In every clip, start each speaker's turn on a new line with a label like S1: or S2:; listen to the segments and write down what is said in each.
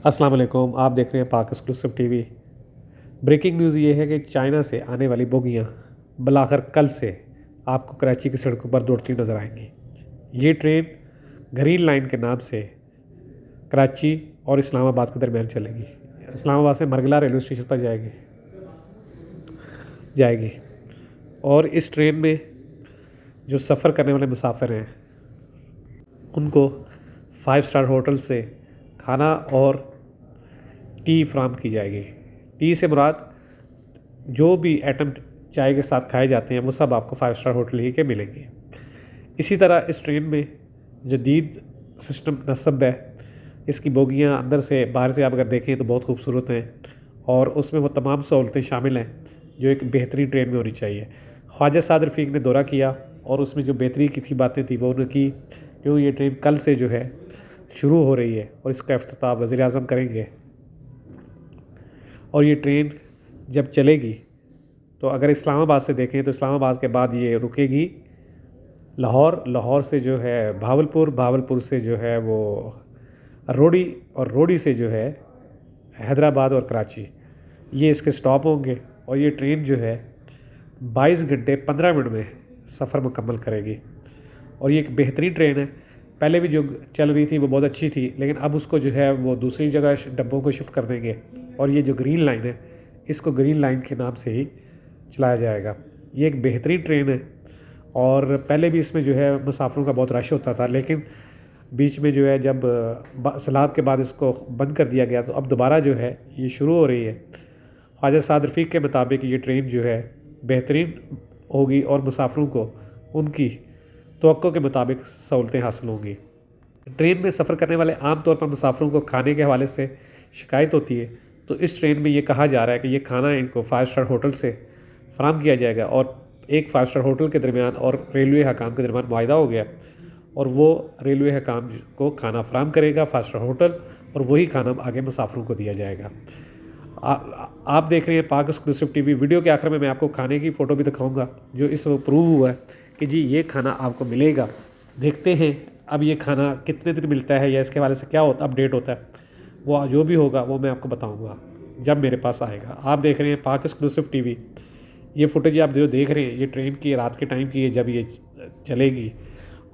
S1: अस्सलाम वालेकुम। आप देख रहे हैं पाक एक्सक्लूसिव टीवी। ब्रेकिंग न्यूज़ ये है कि चाइना से आने वाली बोगियां बुलाकर कल से आपको कराची की सड़कों पर दौड़ती नज़र आएंगी। ये ट्रेन ग्रीन लाइन के नाम से कराची और इस्लामाबाद के दरमियान चलेगी। इस्लामाबाद से मरगला रेलवे स्टेशन पर जाएगी और इस ट्रेन में जो सफ़र करने वाले मुसाफिर हैं उनको 5 स्टार होटल से खाना और टी फ्राहम की जाएगी। टी से मुराद जो भी आइटम चाय के साथ खाए जाते हैं वो सब आपको 5 स्टार होटल ही के मिलेंगे। इसी तरह इस ट्रेन में जदीद सिस्टम नस्ब है। इसकी बोगियां अंदर से बाहर से आप अगर देखें तो बहुत खूबसूरत हैं और उसमें वो तमाम सहूलतें शामिल हैं जो एक बेहतरीन ट्रेन में होनी चाहिए। ख्वाजा साद रफ़ीक ने दौरा किया और उसमें जो बेहतरी की थी बातें थी वो उन्होंने की। जो ये ट्रेन कल से जो है शुरू हो रही है और इसका इफ्तिताह वज़ीर आज़म करेंगे और ये ट्रेन जब चलेगी तो अगर इस्लामाबाद से देखें तो इस्लामाबाद के बाद ये रुकेगी लाहौर से जो है भावलपुर से जो है वो रोडी और रोडी से जो है हैदराबाद और कराची, ये इसके स्टॉप होंगे और ये ट्रेन जो है 22 घंटे 15 मिनट में सफ़र मुकम्मल करेगी। और ये एक बेहतरीन ट्रेन है। पहले भी जो चल रही थी वो बहुत अच्छी थी, लेकिन अब उसको जो है वो दूसरी जगह डब्बों को शिफ्ट कर देंगे और ये जो ग्रीन लाइन है इसको ग्रीन लाइन के नाम से ही चलाया जाएगा। ये एक बेहतरीन ट्रेन है और पहले भी इसमें जो है मुसाफिरों का बहुत रश होता था, लेकिन बीच में जो है जब सैलाब के बाद इसको बंद कर दिया गया तो अब दोबारा जो है ये शुरू हो रही है। ख्वाजा साद रफ़ीक के मुताबिक ये ट्रेन जो है बेहतरीन होगी और मुसाफिरों को उनकी तवक्को के मुताबिक सहूलतें हासिल होंगी। ट्रेन में सफ़र करने वाले आम तौर पर मुसाफिरों को खाने के हवाले से शिकायत होती है, तो इस ट्रेन में ये कहा जा रहा है कि ये खाना इनको 5 स्टार होटल से फराहम किया जाएगा और एक 5 स्टार होटल के दरमियान और रेलवे हकाम के दरमियान मुआहदा हो गया और वो रेलवे हकाम को खाना फराहम करेगा 5 स्टार होटल और वही खाना आगे मुसाफिरों को दिया जाएगा। आप देख रहे हैं पाक एक्सक्लूसिव टीवी। वीडियो के आखिर में मैं आपको खाने की फ़ोटो भी दिखाऊंगा जो इस वक्त प्रूव हुआ है कि जी ये खाना आपको मिलेगा। देखते हैं अब ये खाना कितने दिन मिलता है या इसके हवाले से क्या अपडेट होता है, वो जो भी होगा वो मैं आपको बताऊंगा जब मेरे पास आएगा। आप देख रहे हैं पाक एक्सक्लूसिव टीवी। ये फुटेज आप जो देख रहे हैं ये ट्रेन की रात के टाइम की है जब ये चलेगी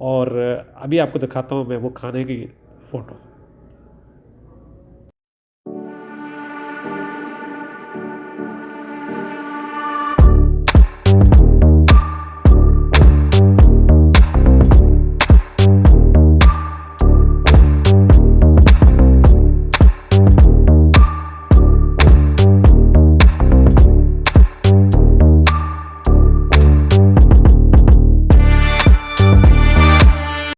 S1: और अभी आपको दिखाता हूँ मैं वो खाने की फ़ोटो।